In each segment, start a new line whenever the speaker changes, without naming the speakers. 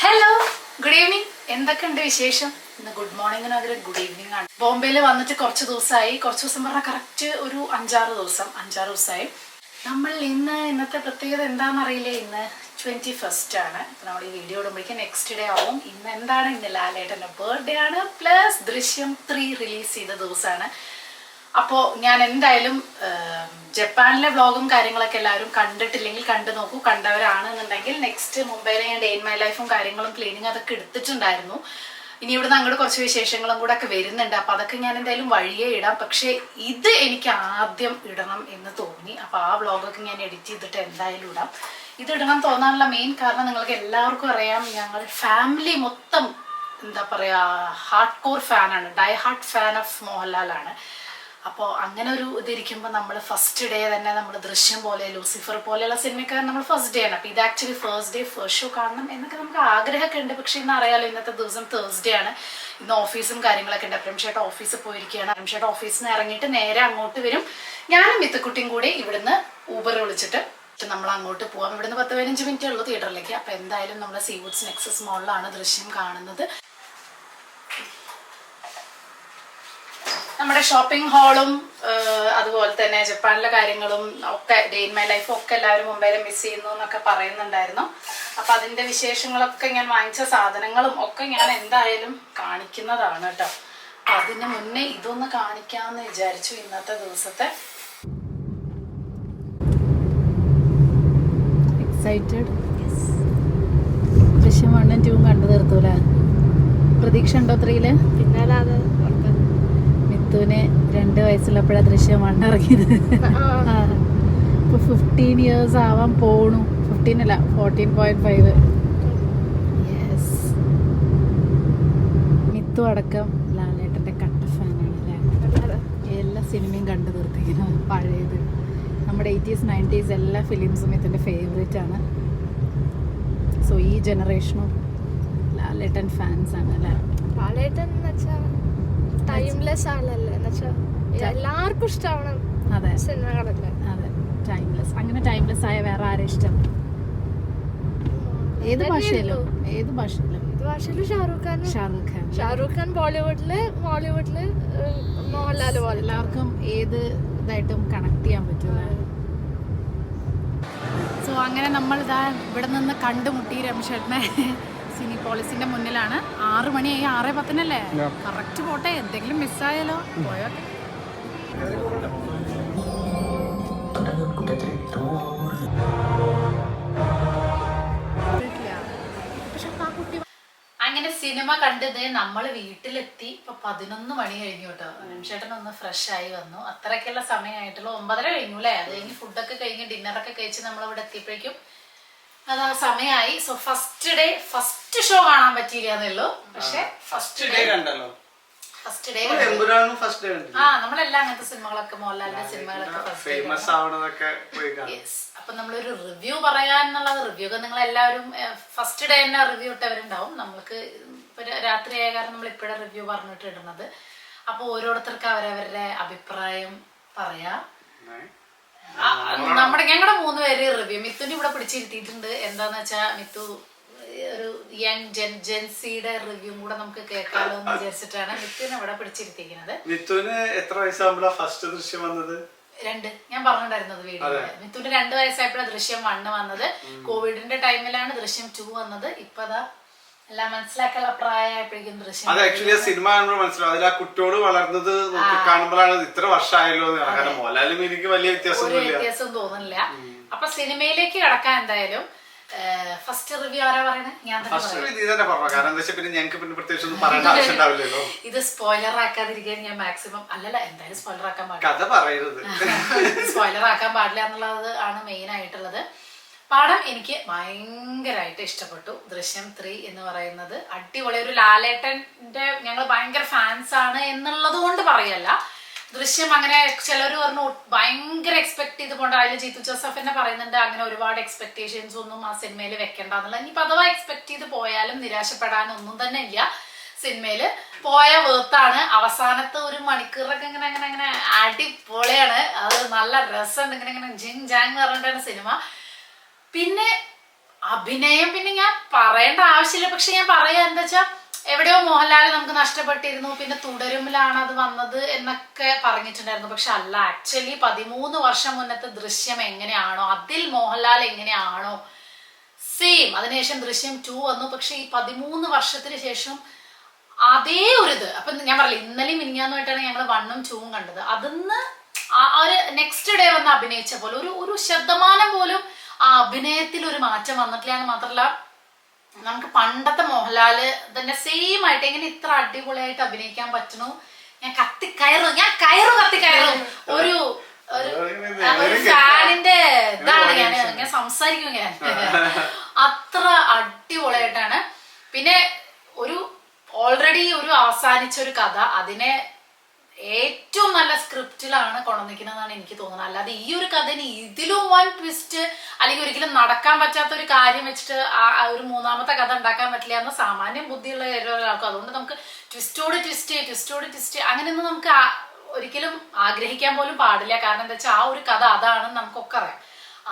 Hello, good evening. എന്തൊക്കെയുണ്ട് വിശേഷം? ഇന്ന് ഗുഡ് മോർണിംഗിന് പകരം ഗുഡ് ഈവനിങ് ആണ്. ബോംബെയിൽ വന്നിട്ട് കുറച്ച് ദിവസമായി. കുറച്ച് ദിവസം പറഞ്ഞാൽ കറക്റ്റ് ഒരു അഞ്ചാറ് ദിവസമായി. നമ്മൾ ഇന്നത്തെ പ്രത്യേകത എന്താണെന്നറിയില്ലേ? ഇന്ന് 21st ആണ്. നമ്മൾ ഈ വീഡിയോ ഇടുമ്പോഴേക്കും നെക്സ്റ്റ് ഡേ ആവും. ഇന്ന് ലാലേട്ടൻ്റെ ബർത്ത്ഡേ ആണ്. പ്ലസ് ദൃശ്യം 3 റിലീസ് ചെയ്ത ദിവസമാണ്. അപ്പോൾ ഞാൻ എന്തായാലും ജപ്പാനിലെ വ്ളോഗും കാര്യങ്ങളൊക്കെ എല്ലാവരും കണ്ടിട്ടില്ലെങ്കിൽ കണ്ടു നോക്കൂ. കണ്ടവരാണെന്നുണ്ടെങ്കിൽ നെക്സ്റ്റ് മുംബൈയിലെ ഞാൻ ഡേ ഇൻ മൈ ലൈഫും കാര്യങ്ങളും ക്ലീനിങ് അതൊക്കെ എടുത്തിട്ടുണ്ടായിരുന്നു. ഇനി ഇവിടുന്ന് അങ്ങോട്ട് കുറച്ച് വിശേഷങ്ങളും കൂടെ ഒക്കെ വരുന്നുണ്ട്. അപ്പോൾ അതൊക്കെ ഞാൻ എന്തായാലും വഴിയേ ഇടാം. പക്ഷേ ഇത് എനിക്ക് ആദ്യം ഇടണം എന്ന് തോന്നി. അപ്പോൾ ആ വ്ളോഗൊക്കെ ഞാൻ എഡിറ്റ് ചെയ്തിട്ട് എന്തായാലും ഇടാം. ഇത് ഇടണം തോന്നാനുള്ള മെയിൻ കാരണം നിങ്ങൾക്ക് എല്ലാവർക്കും അറിയാം, ഞങ്ങൾ ഫാമിലി മൊത്തം എന്താ പറയുക ഹാർഡ് കോർ ഫാനാണ്. ഡൈ ഹാർഡ് ഫാൻ ഓഫ് മോഹൻലാലാണ്. അപ്പോൾ അങ്ങനെ ഒരു ഇതിരിക്കുമ്പോൾ നമ്മൾ ഫസ്റ്റ് ഡേ തന്നെ നമ്മൾ ദൃശ്യം പോലെ ലൂസിഫർ പോലെയുള്ള സിനിമയൊക്കെ നമ്മൾ ഫസ്റ്റ് ഡേ ആണ്. അപ്പോൾ ഇത് actually first day first show കാണണം എന്നൊക്കെ നമുക്ക് ആഗ്രഹമൊക്കെ ഉണ്ട്. പക്ഷേ ഇന്ന് അറിയാലോ, ഇന്നത്തെ ദിവസം തേഴ്സ്ഡേ ആണ്. ഇന്ന് ഓഫീസും കാര്യങ്ങളൊക്കെ ഉണ്ട്. പ്രേംഷേട്ട ഓഫീസിൽ പോയിരിക്കുകയാണ്. പ്രേംഷേട്ട ഓഫീസിൽ നിന്ന് ഇറങ്ങിയിട്ട് നേരെ അങ്ങോട്ട് വരും. ഞാനും മിത്തുക്കുട്ടിയും കൂടി ഇവിടുന്ന് ഊബർ വിളിച്ചിട്ട് നമ്മൾ അങ്ങോട്ട് പോകാം. ഇവിടുന്ന് 10-15 മിനിറ്റേ ഉള്ളൂ തിയേറ്ററിലേക്ക്. അപ്പോൾ എന്തായാലും നമ്മൾ സീവുഡ്സ് നെക്സസ് മോളിലാണ് ദൃശ്യം കാണുന്നത്. നമ്മുടെ ഷോപ്പിംഗ് ഹാളും അതുപോലെ തന്നെ ജപ്പാനിലെ കാര്യങ്ങളും ഒക്കെ ഡേ ഇൻ മൈ ലൈഫും ഒക്കെ എല്ലാവരും മുംബൈയിൽ മിസ് ചെയ്യുന്നു എന്നൊക്കെ പറയുന്നുണ്ടായിരുന്നു. അപ്പം അതിൻ്റെ വിശേഷങ്ങളൊക്കെ ഞാൻ വാങ്ങിച്ച സാധനങ്ങളും ഒക്കെ ഞാൻ എന്തായാലും കാണിക്കുന്നതാണ് കേട്ടോ. അപ്പം അതിന് മുന്നേ ഇതൊന്ന് കാണിക്കാമെന്ന് വിചാരിച്ചു. ഇന്നത്തെ ദിവസത്തെ എക്സൈറ്റഡ്. ദൃശ്യം 1 ഉം 2 ഉം കണ്ടു തീർത്തൂല. പ്രതീക്ഷ ഉണ്ടോ 3-ല്?
പിന്നാലെ
മിത്തുവിന് 2 വയസ്സുള്ളപ്പോഴാണ് ദൃശ്യം 1 ഇറങ്ങിയത്. ഇപ്പോൾ 15 years ആവാൻ പോണു. 15 അല്ല 14.5. യെസ്, മിത്തു അടക്കം ലാലേട്ടൻ്റെ കട്ട ഫാനാണ് അല്ലേ? എല്ലാ സിനിമയും കണ്ടു തീർത്തിരിക്കുന്നത്. പഴയത് നമ്മുടെ 80s 90s എല്ലാ ഫിലിംസും മിത്തുൻ്റെ ഫേവറേറ്റ് ആണ്. സോ ഈ ജനറേഷനും ലാലേട്ടൻ ഫാൻസ് ആണ് അല്ലേ?
ലാലേട്ടൻ എന്ന് വെച്ചാൽ ടൈംലെസ് ആളല്ലേ, എല്ലാവർക്കും ഇഷ്ടമാണ്.
അതെ,
സിനിമകളല്ലേ?
അതെ, ടൈംലെസ്. അങ്ങനെ ടൈംലെസ് ആയ വേറെ ആരെ ഇഷ്ടം? ഏത് ഭാഷയിലും ഷാറൂഖ് ഖാൻ ബോളിവുഡില്, മോളിവുഡില് മോഹൻലാൽ പോലെ എല്ലാവർക്കും ഏത് ഇതായിട്ടും കണക്ട് ചെയ്യാൻ പറ്റൂല. സോ അങ്ങനെ നമ്മൾ ഇതാ ഇവിടെ നിന്ന് കണ്ടുമുട്ടി രമേശേട്ടനെ സിനിപോളിസിന്റെ മുന്നിലാണ്. 6 മണിയായി. 6:10 കറക്റ്റ് പോട്ടെ, എന്തെങ്കിലും മിസ്സായാലോ. പോയോ അങ്ങനെ സിനിമ കണ്ടത് നമ്മൾ വീട്ടിലെത്തി. ഇപ്പൊ 11 മണി കഴിഞ്ഞു കേട്ടോ. രമേശേട്ടൻ ഒന്ന് ഫ്രഷ് ആയി വന്നു. അത്രയ്ക്കുള്ള സമയമായിട്ടുള്ളൂ. 9:30 കഴിഞ്ഞു അല്ലേ? അത് കഴിഞ്ഞ് ഫുഡൊക്കെ കഴിഞ്ഞ് ഡിന്നറൊക്കെ കഴിച്ച് നമ്മൾ ഇവിടെ എത്തിയപ്പോഴേക്കും അതാ സമയമായി. സോ ഫസ്റ്റ് ഷോ കാണാൻ പറ്റിയില്ല എന്നുള്ളൂ. പക്ഷെ ഫസ്റ്റ് ഡേ നമ്മളെല്ലാം അങ്ങനത്തെ സിനിമകളൊക്കെ മോഹൻലാലിന്റെ സിനിമകളൊക്കെ അപ്പൊ നമ്മളൊരു റിവ്യൂ പറയാന്നുള്ളത്, റിവ്യൂ ഒക്കെ നിങ്ങൾ എല്ലാവരും ഫസ്റ്റ് ഡേ തന്നെ റിവ്യൂ ഇട്ടവരുണ്ടാവും. നമ്മൾക്ക് രാത്രിയായ കാരണം നമ്മൾ ഇപ്പോഴാണ് റിവ്യൂ പറഞ്ഞിട്ട് ഇടുന്നത്. അപ്പൊ ഓരോരുത്തർക്ക് അവരവരുടെ അഭിപ്രായം പറയാം. ഞങ്ങളുടെ 3 പേര് റിവ്യൂ. മിത്തുവിന് ഇവിടെ പിടിച്ചിരുത്തിയിട്ടുണ്ട്. എന്താന്ന് വെച്ചാ മിത്തു ഒരു യങ് ജെൻസിയുടെ റിവ്യൂ കൂടെ നമുക്ക് കേൾക്കാലോ എന്ന് വിചാരിച്ചിട്ടാണ് മിത്തുവിനെ ഇവിടെ പിടിച്ചിരുത്തിയിരിക്കുന്നത്.
മിത്തുവിന് എത്ര വയസ്സാകുമ്പോഴാ ഫസ്റ്റ് ദൃശ്യം വന്നത്?
2. ഞാൻ പറഞ്ഞിട്ടുണ്ടായിരുന്നത് വീഡിയോയില്. മിത്തുവിന് 2 വയസ്സായപ്പോഴാണ് ദൃശ്യം 1 വന്നത്. കോവിഡിന്റെ ടൈമിലാണ് ദൃശ്യം 2 വന്നത്. ഇപ്പതാ എല്ലാം മനസ്സിലാക്കാനുള്ള പ്രായമായപ്പോഴേക്കും ദൃശ്യം.
അത് ആക്ച്വലി സിനിമ കാണുമ്പോൾ മനസ്സിലാവും. അതിൽ ആ കുട്ടിയോട് വളർന്നത് കാണുമ്പോഴാണ് ഇത്ര വർഷമായല്ലോ. കാരണം മോഹൻലാലും എനിക്ക് വലിയ വ്യത്യാസം
തോന്നുന്നില്ല. അപ്പൊ സിനിമയിലേക്ക് കടക്കാൻ എന്തായാലും ഫസ്റ്റ് റിവ്യൂ ആരാ പറയണേ? ഞാൻ ഇത് സ്പോയിലർ ആക്കാതിരിക്കാൻ ഞാൻ മാക്സിമം എന്തായാലും സ്പോയിലർ ആക്കാൻ പാടില്ല. സ്പോയിലർ ആക്കാൻ പാടില്ല എന്നുള്ളത് ആണ് മെയിൻ ആയിട്ടുള്ളത്. പടം എനിക്ക് ഭയങ്കരമായിട്ട് ഇഷ്ടപ്പെട്ടു. ദൃശ്യം 3 എന്ന് പറയുന്നത് അടിപൊളി. ഒരു ലാലേട്ടന്റെ ഞങ്ങൾ ഭയങ്കര ഫാൻസ് ആണ് എന്നുള്ളത് കൊണ്ട് പറയല്ല. ദൃശ്യം അങ്ങനെ ചിലർ പറഞ്ഞു ഭയങ്കര എക്സ്പെക്ട് ചെയ്ത് പോകണ്ട. അതിൽ ജീത്തു ജോസഫ് തന്നെ പറയുന്നുണ്ട് അങ്ങനെ ഒരുപാട് എക്സ്പെക്ടേഷൻസ് ഒന്നും ആ സിനിമയിൽ വെക്കണ്ട എന്നുള്ള. ഇനിയിപ്പോ അഥവാ എക്സ്പെക്ട് ചെയ്ത് പോയാലും നിരാശപ്പെടാനൊന്നും തന്നെ ഇല്ല. സിനിമയില് പോയ വേർത്താണ്. അവസാനത്തെ 1 മണിക്കൂറൊക്കെ അങ്ങനെ അടിപൊളിയാണ്. അത് നല്ല രസമുണ്ട്. ഇങ്ങനെ ജിങ് ജാങ് എന്ന് പറഞ്ഞിട്ടാണ് സിനിമ. പിന്നെ അഭിനയം പിന്നെ ഞാൻ പറയേണ്ട ആവശ്യമില്ല. പക്ഷെ ഞാൻ പറയാ എന്താ വെച്ചാ, എവിടെയോ മോഹൻലാൽ നമുക്ക് നഷ്ടപ്പെട്ടിരുന്നു, പിന്നെ തുടരുമിലാണ് അത് വന്നത് എന്നൊക്കെ പറഞ്ഞിട്ടുണ്ടായിരുന്നു. പക്ഷെ അല്ല, ആക്ച്വലി 13 വർഷം മുന്നത്തെ ദൃശ്യം എങ്ങനെയാണോ, അതിൽ മോഹൻലാൽ എങ്ങനെയാണോ സെയിം. അതിനുശേഷം ദൃശ്യം 2 വന്നു. പക്ഷെ ഈ 13 വർഷത്തിന് ശേഷം അതേ ഒരു ഇത്. അപ്പൊ ഞാൻ പറയില്ല, ഇന്നലെയും മിനിഞ്ഞാന്നുമായിട്ടാണ് ഞങ്ങൾ 1ഉം 2ഉം കണ്ടത്. അതിന്ന് ആ ഒരു നെക്സ്റ്റ് ഡേ വന്ന് അഭിനയിച്ച പോലെ ഒരു ശതമാനം പോലും ആ അഭിനയത്തിൽ ഒരു മാറ്റം വന്നിട്ടില്ല എന്ന് മാത്രമല്ല, നമുക്ക് പണ്ടത്തെ മോഹൻലാല് തന്നെ സെയിം ആയിട്ട് എങ്ങനെ ഇത്ര അടിപൊളിയായിട്ട് അഭിനയിക്കാൻ പറ്റണു. ഞാൻ കത്തിക്കയറും ഒരു ഫാനിന്റെ ഇതാണ് ഞാൻ സംസാരിക്കും. ഞാൻ അത്ര അടിപൊളിയായിട്ടാണ്. പിന്നെ ഒരു ഓൾറെഡി ഒരു അവസാനിച്ച ഒരു കഥ, അതിനെ ഏറ്റവും നല്ല സ്ക്രിപ്റ്റിലാണ് കൊണ്ടുവന്നിരിക്കുന്നതാണ് എനിക്ക് തോന്നുന്നത്. അല്ലാതെ ഈ ഒരു കഥന് ഇതിലും വൺ ട്വിസ്റ്റ് അല്ലെങ്കിൽ ഒരിക്കലും നടക്കാൻ പറ്റാത്ത ഒരു കാര്യം വെച്ചിട്ട് ഒരു 3ാമത്തെ കഥ ഉണ്ടാക്കാൻ പറ്റില്ല എന്ന സാമാന്യം ബുദ്ധിയുള്ള ഒരാൾക്കും. അതുകൊണ്ട് നമുക്ക് ട്വിസ്റ്റോട് ട്വിസ്റ്റ് അങ്ങനെയൊന്നും നമുക്ക് ഒരിക്കലും ആഗ്രഹിക്കാൻ പോലും പാടില്ല. കാരണം എന്താ വെച്ചാൽ ആ ഒരു കഥ അതാണെന്ന് നമുക്കൊക്കെ അറിയാം.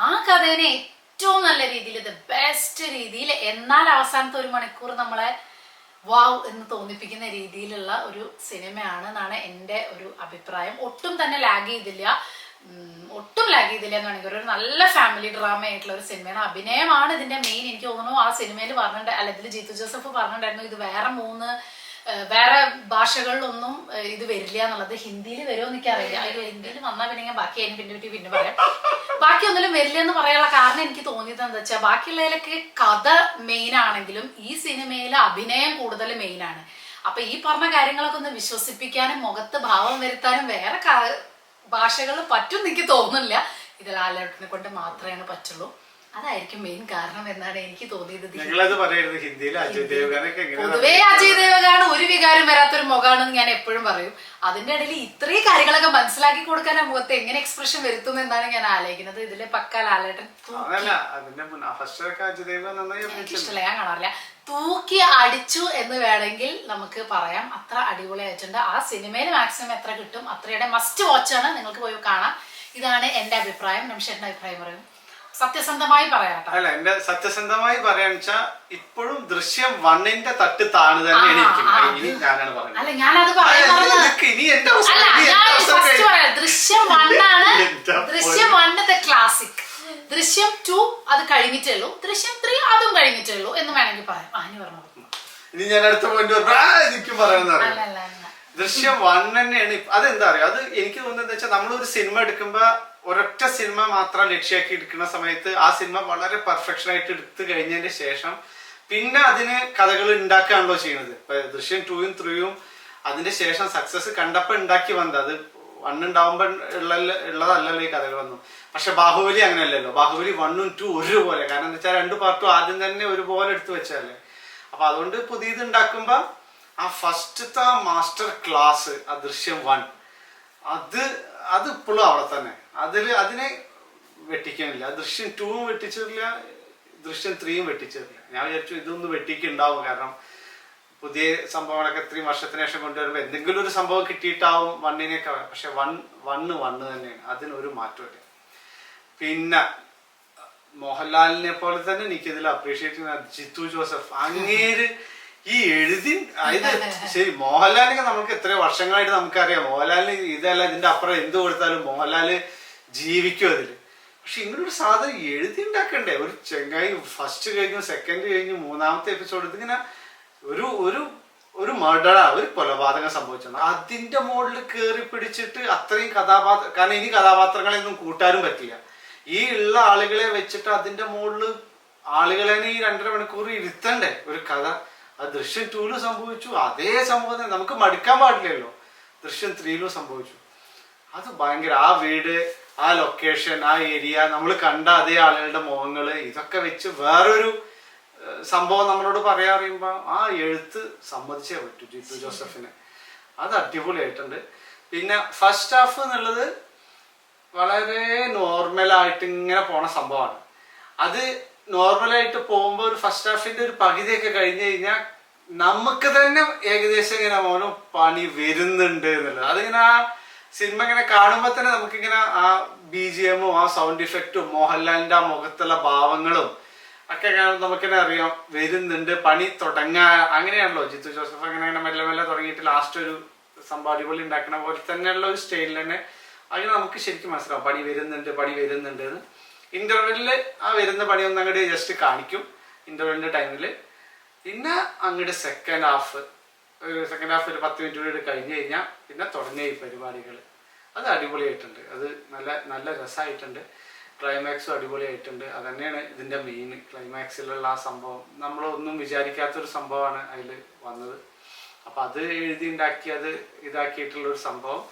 ആ കഥേനെ ഏറ്റവും നല്ല രീതിയിൽ, ദ ബെസ്റ്റ് രീതിയിൽ, എന്നാൽ അവസാനത്തെ 1 മണിക്കൂർ നമ്മളെ വാവ് എന്ന് തോന്നിപ്പിക്കുന്ന രീതിയിലുള്ള ഒരു സിനിമയാണ് എന്നാണ് എൻ്റെ ഒരു അഭിപ്രായം. ഒട്ടും ലാഗ് ചെയ്തില്ല എന്ന് വേണമെങ്കിൽ ഒരു നല്ല ഫാമിലി ഡ്രാമ ആയിട്ടുള്ള ഒരു സിനിമയാണ്. അഭിനയമാണ് ഇതിന്റെ മെയിൻ. എനിക്ക് തോന്നുന്നു ആ സിനിമയിൽ ഇതിൽ ജീത്തു ജോസഫ് പറഞ്ഞിട്ടുണ്ടായിരുന്നു, ഇത് വേറെ ഭാഷകളിലൊന്നും ഇത് വരില്ല എന്നുള്ളത്. ഹിന്ദിയിൽ വരുമോ എന്ന് എനിക്കറിയില്ല. ഹിന്ദിയിൽ വന്നാൽ പിന്നെ ഞാൻ ബാക്കി പിന്നെ പറയാം. ബാക്കി ഒന്നിലും വരില്ല എന്ന് പറയാനുള്ള കാരണം എനിക്ക് തോന്നിയത് എന്താ വെച്ചാൽ, ബാക്കിയുള്ളതിലൊക്കെ കഥ മെയിൻ ആണെങ്കിലും ഈ സിനിമയിലെ അഭിനയം കൂടുതൽ മെയിൻ ആണ്. അപ്പൊ ഈ പറഞ്ഞ കാര്യങ്ങളൊക്കെ ഒന്ന് വിശ്വസിപ്പിക്കാനും മുഖത്ത് ഭാവം വരുത്താനും വേറെ ഭാഷകളിൽ പറ്റും എനിക്ക് തോന്നുന്നില്ല. ഇത് ലാലേട്ടനെ കൊണ്ട് മാത്രമേ പറ്റുള്ളൂ. അതായിരിക്കും മെയിൻ കാരണം എന്നാണ് എനിക്ക് തോന്നിയത്. പൊതുവേ അജയ് ദേവഗാണ് ഒരു വികാരം വരാത്തൊരു മുഖാണെന്ന് ഞാൻ എപ്പോഴും പറയും. അതിന്റെ ഇടയിൽ ഇത്രയും കാര്യങ്ങളൊക്കെ മനസ്സിലാക്കി കൊടുക്കാൻ ആ മുഖത്ത് എങ്ങനെ എക്സ്പ്രഷൻ വരുത്തും എന്നാണ് ഞാൻ ആലോചിക്കുന്നത്. ഇതിലെ പക്ക ലാലേട്ടൻ ഇഷ്ടമല്ല, ഞാൻ കാണാറില്ല, തൂക്കി അടിച്ചു എന്ന് വേണമെങ്കിൽ നമുക്ക് പറയാം. അത്ര അടിപൊളിയായിട്ടുണ്ട്. ആ സിനിമയിൽ മാക്സിമം എത്ര കിട്ടും അത്രയുടെ മസ്റ്റ് വാച്ച് ആണ്. നിങ്ങൾക്ക് പോയി കാണാം. ഇതാണ് എന്റെ അഭിപ്രായം. നിമിഷന്റെ അഭിപ്രായം പറയും. സത്യസന്ധമായി പറയാം.
അല്ല, എന്റെ സത്യസന്ധമായി പറയാന്ന് വെച്ചാ ഇപ്പോഴും ദൃശ്യം 1ന്റെ തട്ട് താണ് തന്നെയാണ് ഇരിക്കുന്നത്. ഇനി ഞാനാണ് പറയുന്നത്.
അല്ല, ഞാനത് ദൃശ്യം 1 ആണ്. ദൃശ്യം 1 ക്ലാസിക്. ദൃശ്യം 2 അത് കഴിഞ്ഞിട്ടേ ഉള്ളൂ. ദൃശ്യം 3 അതും കഴിഞ്ഞിട്ടേ ഉള്ളൂ എന്ന് വേണമെങ്കിൽ പറയാം. ആനി പറഞ്ഞു.
ഇനി ഞാൻ അടുത്ത പോയിന്റ് എനിക്കും പറയുന്നത് ദൃശ്യം 1 തന്നെയാണ്. അതെന്താ പറയാ, അത് എനിക്ക് തോന്നുന്നത് വെച്ചാൽ നമ്മളൊരു സിനിമ എടുക്കുമ്പോ ഒരൊറ്റ സിനിമ മാത്രം ലക്ഷ്യമാക്കി എടുക്കുന്ന സമയത്ത് ആ സിനിമ വളരെ പെർഫെക്ഷൻ ആയിട്ട് എടുത്തു കഴിഞ്ഞതിന് ശേഷം പിന്നെ അതിന് കഥകൾ ഉണ്ടാക്കുകയാണല്ലോ ചെയ്യുന്നത്. ഇപ്പൊ ദൃശ്യം 2ഉം 3ഉം അതിന്റെ ശേഷം സക്സസ് കണ്ടപ്പോ ഉണ്ടാക്കി വന്നത്. അത് 1 ഉണ്ടാവുമ്പോ ഉള്ളതല്ലല്ലോ ഈ കഥകളൊന്നും. പക്ഷെ ബാഹുബലി അങ്ങനെയല്ലല്ലോ. ബാഹുബലി 1ഉം 2 ഒരുപോലെ. കാരണം എന്താ വെച്ചാൽ 2 പാർട്ടും ആദ്യം തന്നെ ഒരുപോലെ എടുത്തു വെച്ചല്ലേ. അപ്പൊ അതുകൊണ്ട് പുതിയത് ഉണ്ടാക്കുമ്പോ ആ ഫസ്റ്റത്തെ മാസ്റ്റർ ക്ലാസ് ആ ദൃശ്യം 1 അത് ഇപ്പോഴും അവിടെ തന്നെ. അതിനെ വെട്ടിക്കാനില്ല. ദൃശ്യം 2ഉം വെട്ടിച്ചിട്ടില്ല, ദൃശ്യം 3ഉം വെട്ടിച്ചിട്ടില്ല. ഞാൻ വിചാരിച്ചു ഇതൊന്ന് വെട്ടിക്കുണ്ടാവും. കാരണം പുതിയ സംഭവങ്ങളൊക്കെ 3 വർഷത്തിന് ശേഷം കൊണ്ടുവരുമ്പോ എന്തെങ്കിലും ഒരു സംഭവം കിട്ടിയിട്ടാവും 1നെയൊക്കെ. പക്ഷെ 1 തന്നെയാണ്. അതിനൊരു മാറ്റമില്ല. പിന്നെ മോഹൻലാലിനെ പോലെ തന്നെ എനിക്കിതിൽ അപ്രീഷിയേറ്റ് ചെയ്യുന്ന ജിത്തു ജോസഫ്. അങ്ങേര് ഈ ശരി, മോഹൻലാലിനെ നമുക്ക് എത്രയോ വർഷങ്ങളായിട്ട് നമുക്കറിയാം. മോഹൻലാലിന് ഇതല്ല ഇതിന്റെ അപ്പുറം എന്ത് കൊടുത്താലും മോഹൻലാല് ജീവിക്കും അതില്. പക്ഷെ ഇങ്ങനൊരു സാധനം എഴുതി ഉണ്ടാക്കണ്ടേ? ഒരു ചെങ്ങായി ഫസ്റ്റ് കഴിഞ്ഞു, സെക്കൻഡ് കഴിഞ്ഞു, 3ാമത്തെ എപ്പിസോഡ് ഇതിങ്ങനെ ഒരു ഒരു കൊലപാതകം സംഭവിച്ചു. അതിന്റെ മുകളിൽ കയറി പിടിച്ചിട്ട് അത്രയും കാരണം ഇനി കഥാപാത്രങ്ങളെയൊന്നും കൂട്ടാനും പറ്റില്ല. ഈ ഉള്ള ആളുകളെ വെച്ചിട്ട് അതിന്റെ മുകളിൽ ആളുകളെ ഈ 2.5 മണിക്കൂർ ഇരുത്തണ്ടേ ഒരു കഥ. അത് ദൃശ്യം 2ലും സംഭവിച്ചു. അതേ സംഭവം നമുക്ക് മടുക്കാൻ പാടില്ലല്ലോ. ദൃശ്യം 3ലും സംഭവിച്ചു. അത് ഭയങ്കര ആ വീട്, ആ ലൊക്കേഷൻ, ആ ഏരിയ, നമ്മൾ കണ്ട അതേ ആളുകളുടെ മുഖങ്ങള്, ഇതൊക്കെ വെച്ച് വേറൊരു സംഭവം നമ്മളോട് പറയാറിയുമ്പോ ആ എഴുത്ത് സമ്മതിച്ചേ പറ്റൂ ജിത്തു ജോസഫിന്. അത് അടിപൊളിയായിട്ടുണ്ട്. പിന്നെ ഫസ്റ്റ് ഹാഫ് എന്നുള്ളത് വളരെ നോർമലായിട്ട് ഇങ്ങനെ പോണ സംഭവമാണ്. അത് നോർമലായിട്ട് പോകുമ്പോൾ ഒരു ഫസ്റ്റ് ഹാഫിന്റെ ഒരു പകുതിയൊക്കെ കഴിഞ്ഞു കഴിഞ്ഞാൽ നമുക്ക് തന്നെ ഏകദേശം ഇങ്ങനെ മോനും പണി വരുന്നുണ്ട് എന്നുള്ളത്. അതിങ്ങനെ ആ സിനിമ ഇങ്ങനെ കാണുമ്പോൾ തന്നെ നമുക്കിങ്ങനെ ആ BGM-ഉം ആ സൗണ്ട് ഇഫക്റ്റും മോഹൻലാലിന്റെ ആ മുഖത്തുള്ള ഭാവങ്ങളും ഒക്കെ നമുക്ക് തന്നെ അറിയാം വരുന്നുണ്ട്, പണി തുടങ്ങാ, അങ്ങനെയാണല്ലോ ജിത്തു ജോസഫ് അങ്ങനെ മെല്ലെ മെല്ലെ തുടങ്ങിയിട്ട് ലാസ്റ്റ് ഒരു സംഭവം അടിപൊളി ഉണ്ടാക്കുന്ന പോലെ തന്നെയുള്ള ഒരു സ്റ്റൈലിൽ തന്നെ അങ്ങനെ നമുക്ക് ശരിക്കും മനസ്സിലാവും പണി വരുന്നുണ്ട് എന്ന്. ഇന്റർവെല്ലില് ആ വരുന്ന പണി ഒന്ന് അങ്ങോട്ട് ജസ്റ്റ് കാണിക്കും ഇന്റർവെല്ലിന്റെ ടൈമില്. പിന്നെ അങ്ങോട്ട് സെക്കൻഡ് ഹാഫ് ഒരു 10 മിനിറ്റ് കൂടി കഴിഞ്ഞ് കഴിഞ്ഞാൽ പിന്നെ തുടങ്ങിയ ഈ പരിപാടികൾ അത് അടിപൊളിയായിട്ടുണ്ട്. അത് നല്ല നല്ല രസമായിട്ടുണ്ട്. ക്ലൈമാക്സും അടിപൊളിയായിട്ടുണ്ട്. അത് തന്നെയാണ് ഇതിന്റെ മെയിൻ. ക്ലൈമാക്സിലുള്ള ആ സംഭവം നമ്മളൊന്നും വിചാരിക്കാത്തൊരു സംഭവമാണ് അതിൽ വന്നത്. അപ്പൊ അത് എഴുതി ഉണ്ടാക്കി അത് ഇതാക്കിയിട്ടുള്ള ഒരു സംഭവം.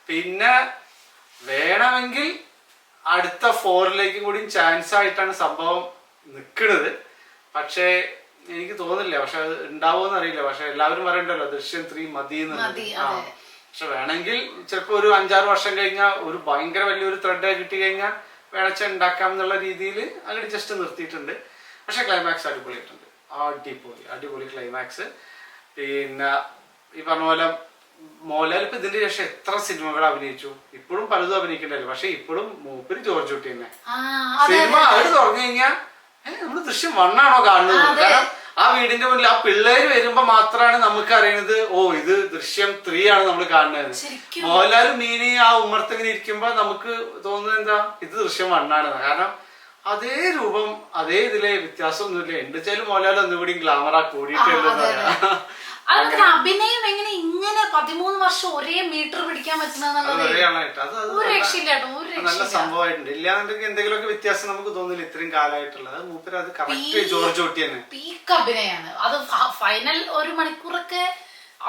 പിന്നെ വേണമെങ്കിൽ അടുത്ത 4ലേക്കും കൂടി ചാൻസ് ആയിട്ടാണ് സംഭവം നിൽക്കുന്നത്. പക്ഷേ എനിക്ക് തോന്നില്ല, പക്ഷെ അത് ഉണ്ടാവുമെന്ന് അറിയില്ല. പക്ഷെ എല്ലാവരും പറയണ്ടല്ലോ ദൃശ്യം 3 മതി എന്നുള്ളത്. പക്ഷെ വേണമെങ്കിൽ ചിലപ്പോ ഒരു 5-6 വർഷം കഴിഞ്ഞാൽ ഒരു ഭയങ്കര വലിയൊരു ത്രെഡ് കിട്ടി കഴിഞ്ഞാൽ വേണച്ച ഉണ്ടാക്കാം എന്നുള്ള രീതിയിൽ അങ്ങനെ ജസ്റ്റ് നിർത്തിയിട്ടുണ്ട്. പക്ഷെ ക്ലൈമാക്സ് അടിപൊളിയായിട്ടുണ്ട്. അടിപൊളി ക്ലൈമാക്സ്. പിന്നെ ഈ പറഞ്ഞ പോലെ മോഹൻലാൽ ഇപ്പൊ ഇതിന്റെ ശേഷം എത്ര സിനിമകൾ അഭിനയിച്ചു, ഇപ്പോഴും പലതും അഭിനയിക്കണ്ടല്ലോ. പക്ഷെ ഇപ്പോഴും മൂപ്പര് ജോർജ് കുട്ടി തന്നെ സിനിമ അത് തുറന്നു കഴിഞ്ഞാൽ നമ്മള് ദൃശ്യം 1 ആണോ കാണുന്നത്? കാരണം ആ വീടിന്റെ മുന്നിൽ ആ പിള്ളേര് വരുമ്പോ മാത്രമാണ് നമുക്ക് അറിയുന്നത് ഓ ഇത് ദൃശ്യം 3 ആണ് നമ്മൾ കാണുന്നത്. മോഹൻലാലും മീനി ആ ഉമ്മർത്തിങ്ങനെ ഇരിക്കുമ്പോ നമുക്ക് തോന്നുന്നത് എന്താ, ഇത് ദൃശ്യം 1 ആണ്. കാരണം അതേ രൂപം അതേ ഇതിലെ വ്യത്യാസമൊന്നുമില്ല. എന്ത് വെച്ചാലും മോഹൻലാൽ ഒന്നുകൂടി ഗ്ലാമറാ കൂടിയിട്ടില്ലെന്ന്.
അഭിനയം എങ്ങനെ ഇങ്ങനെ 13 വർഷം ഒരേ മീറ്റർ പിടിക്കാൻ പറ്റുന്നത്
നല്ല സംഭവമായിട്ടുണ്ട്. ഇല്ലാന്നുണ്ടെങ്കിൽ എന്തെങ്കിലുമൊക്കെ വ്യത്യാസം നമുക്ക് തോന്നില്ല ഇത്രയും കാലമായിട്ടുള്ളത്. മൂപ്പര് അത് കറക്റ്റ് ജോർജ് കുട്ടി തന്നെ
പീക്ക് അഭിനയാണ്. അത് ഫൈനൽ 1 മണിക്കൂറൊക്കെ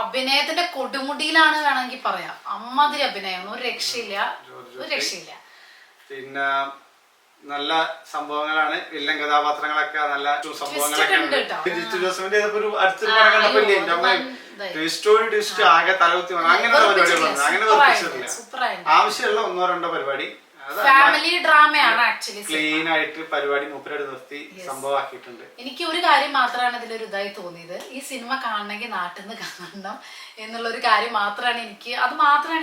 അഭിനയത്തിന്റെ കൊടുമുടിയിലാണ് വേണമെങ്കിൽ പറയാം. അമ്മാതിരി അഭിനയം, ഒരു രക്ഷയില്ല. പിന്നെ
നല്ല സംഭവങ്ങളാണ്. വില്ലൻ കഥാപാത്രങ്ങളൊക്കെ നല്ല സംഭവങ്ങളൊക്കെ ഉണ്ട്. ജിത്തു ജോസഫിന്റെ ഒരു അടുത്തൊരു പടം കണ്ടപ്പോ ട്വിസ്റ്റ് ആകെ തലകുത്തി അങ്ങനെയുള്ള പരിപാടികളൊന്നും അങ്ങനെ വെറുപ്പിച്ചിട്ടില്ല. ആവശ്യമുള്ള 1-2 പരിപാടി
ഫാമിലി ഡ്രാമയാണ് ആക്ച്വലി.
ക്ലീൻ ആയിട്ട് പരിപാടി മൂപ്പരോട് നിർത്തി സംഭവമാക്കിയിട്ടുണ്ട്.
എനിക്ക് ഒരു കാര്യം മാത്രമാണ് ഇതിലൊരു ഇതായി തോന്നിയത്, ഈ സിനിമ കാണണമെങ്കിൽ നാട്ടിൽ നിന്ന് കാണണം എന്നുള്ളൊരു കാര്യം മാത്രമാണ്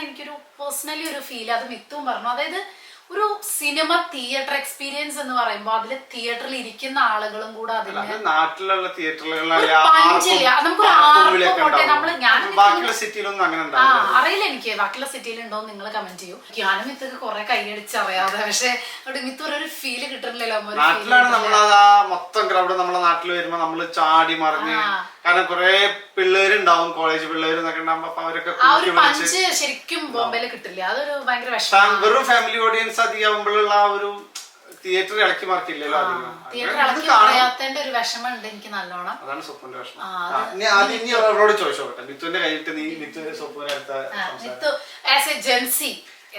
എനിക്കൊരു പേഴ്സണലി ഒരു ഫീൽ. അത് മിത്തും പറഞ്ഞു. അതായത് ഒരു സിനിമ തിയേറ്റർ എക്സ്പീരിയൻസ് എന്ന് പറയുമ്പോൾ അതില് തിയേറ്ററിൽ ഇരിക്കുന്ന ആളുകളും കൂടെ അതിന്
നാട്ടിലുള്ള
അറിയില്ല എനിക്ക് ബാക്കിയുള്ള സിറ്റിയിൽ ഉണ്ടോ നിങ്ങൾ കമന്റ് ചെയ്യൂ. ഞാനും മിത്തൊക്കെ കുറെ കൈയടിച്ചറിയാതെ, പക്ഷെ മിത്ത് ഒരു ഫീല് കിട്ടുന്നില്ലല്ലോ.
മൊത്തം ക്രൗഡ് നമ്മളെ നാട്ടിൽ വരുമ്പോ നമ്മള് ചാടി മറിഞ്ഞ്, കാരണം കുറെ പിള്ളേരുണ്ടാവും, കോളേജ് പിള്ളേരെന്നൊക്കെ ഉണ്ടാവുമ്പോ അവരൊക്കെ
ആ ഒരു പഞ്ച് ശരിക്കും ബോംബെയിൽ കിട്ടില്ല. അതൊരു ഭയങ്കര വിഷമം.
വെറും ഫാമിലി ഓഡിയൻസ് അധികമാകുമ്പോഴുള്ള ആ ഒരു തിയേറ്റർ ഇളക്കി മാർക്കില്ലല്ലോ.
ഒരു വിഷമം ഉണ്ട് എനിക്ക് നല്ലോണം.
അതാണ് സ്വപ്നന്റെ വിഷമം. അവരോട് ചോദിച്ചോട്ടെ, മിത്തുവിന്റെ കയ്യിട്ട് നീ മിത്തുവിന്റെ സ്വപ്ന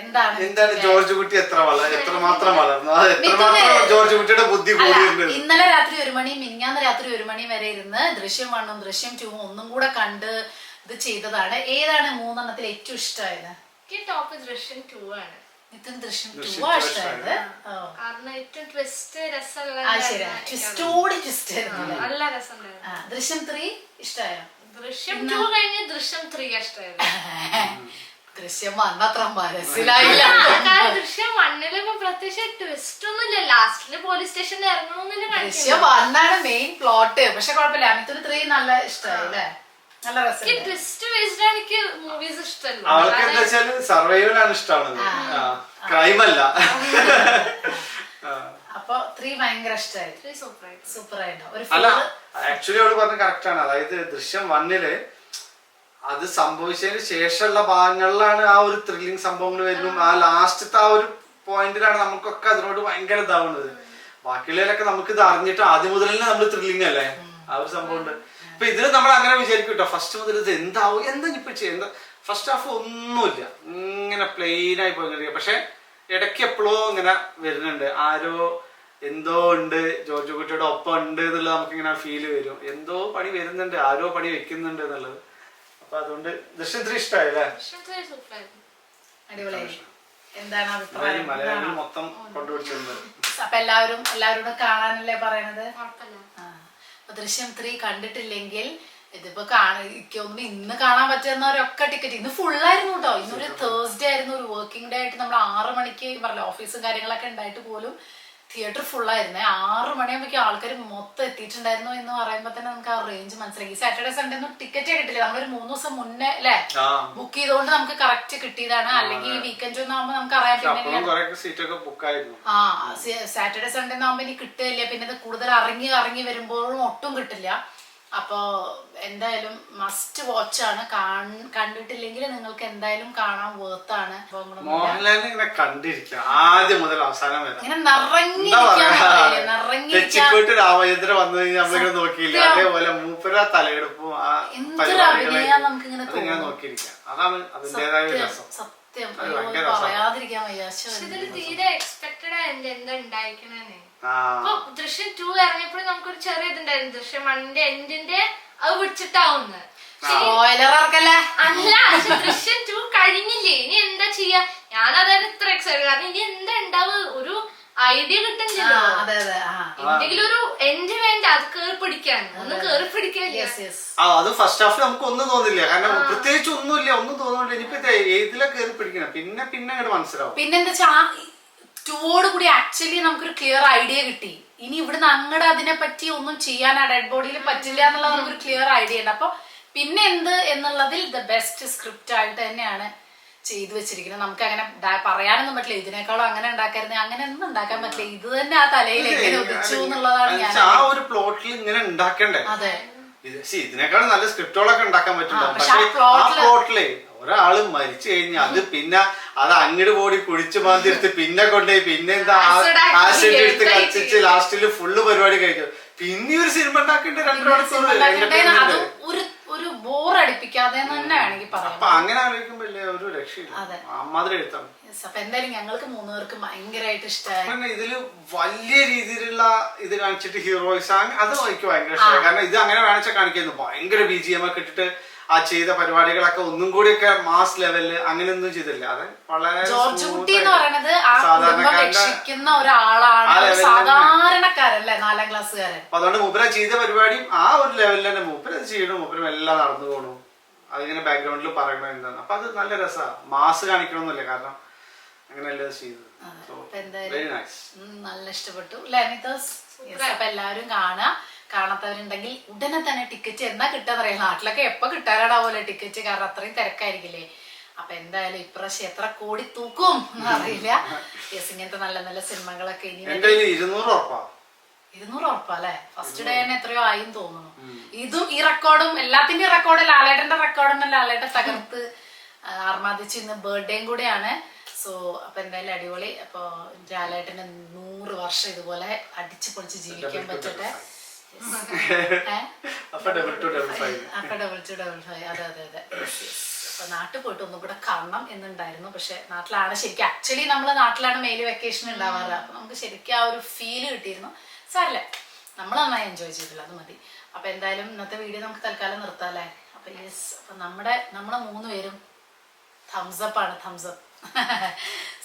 എന്താണ് ജോർജ് കുട്ടി എത്രമാത്രം വളർന്നു, എത്രമാത്രം ജോർജ് കുട്ടിയുടെ ബുദ്ധി കൂടിയിട്ടുണ്ട്.
ഇന്നലെ രാത്രി 1 മണി മിനിഞ്ഞാന്ന് രാത്രി 1 മണി വരെ ഇരുന്ന് ദൃശ്യം 1ഉം ദൃശ്യം 2ഉം ഒന്നും കൂടെ കണ്ട് ഇത് ചെയ്തതാണ്. ഏതാണ് 3 ഏറ്റവും ഇഷ്ടമായത്?
ടോപ്പ് ദൃശ്യം 2 ആണ്.
ദൃശ്യം 2 ആ ഇഷ്ടമായത്.
കാരണം ഏറ്റവും ട്വിസ്റ്റ് രസമുള്ള നല്ല രസമുണ്ടായിരുന്നു.
ദൃശ്യം 3 ഇഷ്ടമായോ?
ദൃശ്യം 2 കഴിഞ്ഞ് ദൃശ്യം 3 ഇഷ്ടമായിരുന്നു.
ദൃശ്യം 1 അത്ര മനസ്സിലായില്ല.
ദൃശ്യം 1 പ്രത്യേകിച്ച് ട്വിസ്റ്റ് ഒന്നുമില്ല. ലാസ്റ്റില് പോലീസ് സ്റ്റേഷനിൽ ഇറങ്ങണമെന്നില്ല.
ദൃശ്യം 1 ആണ് മെയിൻ പ്ലോട്ട്. പക്ഷെ കുഴപ്പമില്ല, അമിത്തിന് 3 നല്ല ഇഷ്ടമായി അല്ലേ? നല്ല രസം.
ട്വിസ്റ്റ് ബേസ്ഡ് എനിക്ക് മൂവീസ് ഇഷ്ടമല്ല.
അവർക്ക് എന്താ വെച്ചാല് സർവൈവലാണ് ഇഷ്ടമാണത്, ക്രൈമല്ല.
അപ്പൊ 3 ഭയങ്കര ഇഷ്ടമായി. സൂപ്പർ ആയിട്ടോ.
അല്ല ആക്ച്വലി അവള് പറഞ്ഞ കറക്റ്റ് ആണ്. അതായത് ദൃശ്യം 1 അത് സംഭവിച്ചതിന് ശേഷമുള്ള ഭാഗങ്ങളിലാണ് ആ ഒരു ത്രില്ലിങ് സംഭവങ്ങൾ വരുന്നു. ആ ലാസ്റ്റത്തെ ആ ഒരു പോയിന്റിലാണ് നമുക്കൊക്കെ അതിനോട് ഭയങ്കര ഇതാവുന്നത്. ബാക്കിയുള്ളതിലൊക്കെ നമുക്ക് ഇത് അറിഞ്ഞിട്ട് ആദ്യം മുതൽ തന്നെ നമ്മൾ ത്രില്ലിങ് അല്ലേ, ആ ഒരു സംഭവം ഉണ്ട്. ഇപ്പൊ ഇതിൽ നമ്മൾ അങ്ങനെ വിചാരിക്കും കേട്ടോ, ഫസ്റ്റ് മുതൽ ഇത് എന്താവും, എന്താ ഇപ്പൊ ചെയ്യുന്നത്. ഫസ്റ്റ് ഹാഫ് ഒന്നുമില്ല, ഇങ്ങനെ പ്ലെയിൻ ആയി പോയി. പക്ഷെ ഇടയ്ക്ക് എപ്പോഴോ ഇങ്ങനെ വരുന്നുണ്ട്, ആരോ എന്തോ ഉണ്ട്, ജോർജ് കുട്ടിയുടെ ഒപ്പം ഉണ്ട് എന്നുള്ളത് നമുക്ക് ഇങ്ങനെ ഫീല് വരും. എന്തോ പണി വരുന്നുണ്ട്, ആരോ പണി വെക്കുന്നുണ്ട് എന്നുള്ളത്. അപ്പൊ അതുകൊണ്ട് ദൃശ്യം 3 ഇഷ്ടമായില്ലേ?
എന്താണ് അഭിപ്രായം?
മലയാളികൾ മൊത്തം കൊണ്ടുപിടിച്ചിട്ടുണ്ട്.
അപ്പൊ എല്ലാവരോടും കാണാനല്ലേ പറയണത്. ദൃശ്യം 3 കണ്ടിട്ടില്ലെങ്കിൽ ഇതിപ്പോ ഇന്ന് കാണാൻ പറ്റുന്നവരൊക്കെ ടിക്കറ്റ്, ഇന്ന് ഫുള്ളായിരുന്നു കേട്ടോ. ഇന്നൊരു തേഴ്സ്ഡേ ആയിരുന്നു, ഒരു വർക്കിംഗ് ഡേ ആയിട്ട്. നമ്മൾ 6 മണിക്ക് പറഞ്ഞ ഓഫീസും കാര്യങ്ങളൊക്കെ ഉണ്ടായിട്ട് പോലും തിയേറ്റർ ഫുള്ളായിരുന്നേ. 6 മണിയാകുമ്പോഴേക്കും ആൾക്കാർ മൊത്തം എത്തിയിട്ടുണ്ടായിരുന്നു എന്ന് പറയുമ്പോൾ തന്നെ നമുക്ക് ആ റേഞ്ച് മനസ്സിലാക്കി. സാറ്റർഡേ സൺഡേ ഒന്നും ടിക്കറ്റേ കിട്ടില്ല. നമ്മളൊരു 3 ദിവസം മുന്നേ അല്ലെ ബുക്ക് ചെയ്തുകൊണ്ട് നമുക്ക് കറക്റ്റ് കിട്ടിയതാണ്. അല്ലെങ്കിൽ ഈ വീക്കെൻഡ് ഒന്നും ആകുമ്പോൾ നമുക്ക് അറിയാം. പിന്നെ സാറ്റർഡേ സൺഡേ ഒന്നും ഇനി കിട്ടില്ല. പിന്നെ ഇത് കൂടുതൽ ഇറങ്ങി വരുമ്പോഴും ഒട്ടും കിട്ടില്ല. അപ്പോ എന്തായാലും മസ്റ്റ് വാച്ച് ആണ്. കണ്ടിട്ടില്ലെങ്കിൽ നിങ്ങൾക്ക് എന്തായാലും കാണാൻ വേർത്താണ്.
മോഹൻലാലിനെ ഇങ്ങനെ കണ്ടിരിക്കാം ആദ്യം മുതൽ അവസാനം വരെ.
ഇങ്ങനെ
തെച്ചിക്കോട്ട് രാമചന്ദ്ര വന്നു കഴിഞ്ഞാൽ നമ്മളിങ്ങനെ നോക്കിയില്ല. അതേപോലെ മൂപ്പര തലയെടുപ്പും ആ അതിങ്ങനെ നോക്കിയിരിക്കാം. അതാണ് അതിന്റേതായ രസം.
സത്യം പറയാതിരിക്കാൻ വയ്യ.
തീരെ എക്സ്പെക്ടഡ് ആയിട്ട് എന്താ ഉണ്ടായിക്കണേ. ദൃശ്യം 2 ഇറങ്ങിയപ്പോഴും നമുക്കൊരു ചെറിയ ഇതുണ്ടായിരുന്നു. ദൃശ്യം 1ന്റെ എൻഡിന്റെ അത് വിളിച്ചിട്ടാവുന്നു. അല്ല, ദൃശ്യം 2 കഴിഞ്ഞില്ലേ, ഇനി എന്താ ചെയ്യാ? ഞാനതായത് ഇത്ര എക്സൈറ്റഡ്. കാരണം ഇനി എന്താ ഉണ്ടാവുക ഒരു ഐഡിയ കിട്ടുന്നില്ലല്ലോ. എന്തെങ്കിലും ഒരു എൻഡ് വേണ്ട, അത് കേറി പിടിക്കാൻ ഒന്നും കേറി പിടിക്കില്ല.
അത് ഫസ്റ്റ് ഹാഫ് നമുക്ക് ഒന്നും തോന്നില്ല. കാരണം പ്രത്യേകിച്ച് ഒന്നുമില്ല, ഒന്നും തോന്നുന്നില്ല. ഇനിയിപ്പോ ഏതിലാ കേറി പിടിക്കണം പിന്നെ അങ്ങോട്ട് മനസ്സിലാവും.
പിന്നെന്താ വെച്ചാ 2 കൂടി ആക്ച്വലി നമുക്കൊരു ക്ലിയർ ഐഡിയ കിട്ടി. ഇനി ഇവിടുന്ന് അങ്ങോട്ട് അതിനെ പറ്റി ഒന്നും ചെയ്യാൻ ആ ഡെഡ് ബോഡിയിൽ പറ്റില്ല എന്നുള്ളത് നമുക്കൊരു ക്ലിയർ ഐഡിയ ഉണ്ട്. അപ്പൊ പിന്നെ എന്ത് എന്നുള്ളതിൽ ദ ബെസ്റ്റ് സ്ക്രിപ്റ്റ് ആയിട്ട് തന്നെയാണ് ചെയ്തു വെച്ചിരിക്കുന്നത്. നമുക്ക് അങ്ങനെ പറയാനൊന്നും പറ്റില്ല. ഇതിനേക്കാളും അങ്ങനെ ഉണ്ടാക്കരുത്, അങ്ങനെ ഒന്നും ഉണ്ടാക്കാൻ പറ്റില്ല. ഇത് തന്നെ ആ തലയിൽ എങ്ങനെ ഉദിച്ചു എന്നുള്ളതാണ് ഞാൻ
ആ ഒരു പ്ലോട്ടിൽ ഇങ്ങനെ ഉണ്ടാക്കണ്ടേ.
അതെ,
ഇതിനേക്കാളും നല്ല സ്ക്രിപ്റ്റുകളൊക്കെ ഉണ്ടാക്കാൻ പറ്റില്ല. പക്ഷെ ആ പ്ലോട്ടില് ഒരാള് മരിച്ചു കഴിഞ്ഞാൽ അത് പിന്നെ അത് അങ്ങോട്ട് പോടി കുഴിച്ചു മാന്തിയെടുത്ത് പിന്നെ കൊണ്ടുപോയി പിന്നെ എന്താ ആസിഡ് എടുത്ത് കത്തിച്ച് ലാസ്റ്റില് ഫുള്ള് പരിപാടി കഴിക്കും. പിന്നെ ഒരു സിനിമ ഉണ്ടാക്കേണ്ട 2 മണിക്കൂർ
ഒരു ബോർ അടിപ്പിക്കാതെ തന്നെ വേണമെങ്കിൽ പറയാം.
അപ്പൊ അങ്ങനെ ആലോചിക്കുമ്പോ ഒരു രക്ഷയില്ല. അമ്മാതിരി എഴുത്താണ്.
അപ്പൊ എന്തായാലും ഞങ്ങൾക്ക് 3 പേർക്കും ഭയങ്കരമായിട്ട് ഇഷ്ടമായി.
ഇതില് വലിയ രീതിയിലുള്ള ഇത് കാണിച്ചിട്ട് ഹീറോയിസ് അത് എനിക്ക് ഭയങ്കര ഇഷ്ടമായി. കാരണം ഇത് അങ്ങനെ വേണിച്ചാൽ കാണിക്കുന്നു. ഭയങ്കര BGM ഒക്കെ ഇട്ടിട്ട് ആ ചെയ്ത പരിപാടികളൊക്കെ ഒന്നും കൂടിയൊക്കെ മാസ് ലെവലില് അങ്ങനെയൊന്നും ചെയ്തില്ല. അത് വളരെ
ജോർജ് കുട്ടി എന്ന് പറയുന്നത് ആ കുടുംബം രക്ഷിക്കുന്ന ഒരാളാണ്. സാധാരണക്കാരല്ലേ, 4ാം ക്ലാസ്സുകാരൻ.
അപ്പൊ അതുകൊണ്ട് മൂപ്പര ചെയ്ത പരിപാടിയും ആ ഒരു ലെവലിൽ തന്നെ മൂപ്പര ചെയ്യണം. മൂപ്പരും എല്ലാം നടന്നു പോകണം. അതിങ്ങനെ ബാക്ക്ഗ്രൗണ്ടിൽ പറയണ എന്താണ്. അപ്പൊ അത് നല്ല രസമാണ്. മാസ് കാണിക്കണമെന്നില്ല, കാരണം അങ്ങനെയല്ലേ ചെയ്തത്.
നല്ല ഇഷ്ടപ്പെട്ടു. അപ്പൊ എല്ലാവരും കാണാത്തവരുണ്ടെങ്കിൽ ഉടനെ തന്നെ ടിക്കറ്റ് എന്നാ കിട്ടാന്നറിയാം. നാട്ടിലൊക്കെ എപ്പോ കിട്ടാനാടാവൂലെ ടിക്കറ്റ്, കാരണം അത്രയും തിരക്കായിരിക്കില്ലേ. അപ്പൊ എന്തായാലും ഇപ്രാവശ്യം എത്ര കോടി തൂക്കും എന്നറിയില്ല. ഇങ്ങനത്തെ നല്ല നല്ല സിനിമകളൊക്കെ ഇനി 200 ഉറപ്പല്ലേ. ഫസ്റ്റ് ഡേ തന്നെ എത്രയോ ആയി തോന്നുന്നു. ഇതും ഈ റെക്കോർഡും എല്ലാത്തിന്റെയും റെക്കോർഡ് ലാലേട്ടന്റെ റെക്കോർഡെന്നെ ലാലേട്ടൻ തകർത്ത് ആർമാദിച്ച് ഇന്ന് ബർത്ത്ഡേയും കൂടെയാണ്. സോ അപ്പൊ എന്തായാലും അടിപൊളി. അപ്പൊ ലാലേട്ടന് 100 വർഷം ഇതുപോലെ അടിച്ചു പൊളിച്ച് ജീവിക്കാൻ പറ്റട്ടെ.
അപ്പൊ 225.
അതെ. അപ്പൊ നാട്ടിൽ പോയിട്ട് ഒന്നും കൂടെ കാണണം എന്നുണ്ടായിരുന്നു. പക്ഷെ നാട്ടിലാണ് ശരിക്കും, ആക്ച്വലി നമ്മള് നാട്ടിലാണ് മെയില് വെക്കേഷൻ ഉണ്ടാവാറ്. അപ്പൊ നമുക്ക് ശരിക്കും ആ ഒരു ഫീല് കിട്ടിയിരുന്നു. സാരല്ല, നമ്മൾ നന്നായി എൻജോയ് ചെയ്തില്ല, അത് മതി. അപ്പൊ എന്തായാലും ഇന്നത്തെ വീഡിയോ നമുക്ക് തൽക്കാലം നിർത്താല്ലേ. അപ്പൊ അപ്പൊ നമ്മളെ 3 പേരും തംസപ്പ് ആണ്, തംസപ്പ്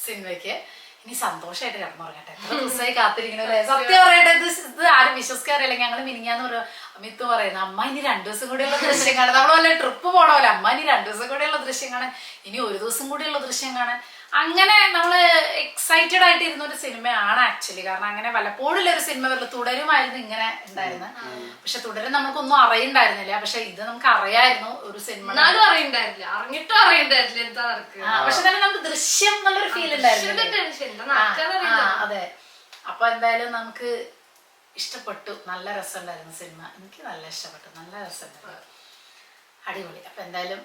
സിനിമയ്ക്ക്. ഇനി സന്തോഷമായിട്ട് കിടന്നുറങ്ങട്ടെ. എത്ര ദിവസമായി കാത്തിരിക്കണല്ലേ. സത്യം പറയട്ടെ, ഇത് ആരും വിശ്വസിക്കാറില്ല. ഞങ്ങള് മിനിങ്ങാന്ന് പറയാം, അമിത്ത് പറയുന്നത് അമ്മ ഇനി 2 ദിവസം കൂടിയുള്ള ദൃശ്യം കാണാൻ. നമ്മൾ വല്ല ട്രിപ്പ് പോണമല്ലോ, അമ്മ ഇനി 2 ദിവസം കൂടിയുള്ള ദൃശ്യം കാണാൻ, ഇനി 1 ദിവസം കൂടിയുള്ള ദൃശ്യം കാണാൻ. അങ്ങനെ നമ്മള് എക്സൈറ്റഡ് ആയിട്ട് ഇരുന്ന ഒരു സിനിമയാണ് ആക്ച്വലി. കാരണം അങ്ങനെ വല്ലപ്പോഴുള്ള ഒരു സിനിമ വരില്ല. തുടരുമായിരുന്നു ഇങ്ങനെ ഉണ്ടായിരുന്നത്. പക്ഷെ തുടരും നമുക്കൊന്നും അറിയണ്ടായിരുന്നില്ല. പക്ഷെ ഇത് നമുക്ക് അറിയായിരുന്നു ഒരു സിനിമ.
അറിഞ്ഞിട്ടും അറിയണ്ടായിരുന്നില്ല എന്താ നടക്കുക.
പക്ഷെ തന്നെ നമുക്ക് ദൃശ്യം എന്നുള്ളൊരു ഫീൽ ഉണ്ടായിരുന്നു. അതെ. അപ്പൊ എന്തായാലും നമുക്ക് ഇഷ്ടപ്പെട്ടു. നല്ല രസമുണ്ടായിരുന്നു സിനിമ. എനിക്ക് നല്ല ഇഷ്ടപ്പെട്ടു, നല്ല രസമുണ്ടായിരുന്നു, അടിപൊളി. അപ്പൊ എന്തായാലും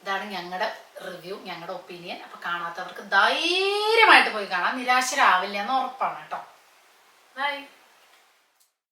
ഇതാണ് ഞങ്ങളുടെ റിവ്യൂ, ഞങ്ങളുടെ ഒപ്പീനിയൻ. അപ്പൊ കാണാത്തവർക്ക് ധൈര്യമായിട്ട് പോയി കാണാം. നിരാശരാവില്ല എന്ന് ഉറപ്പാണ് കേട്ടോ. ബൈ.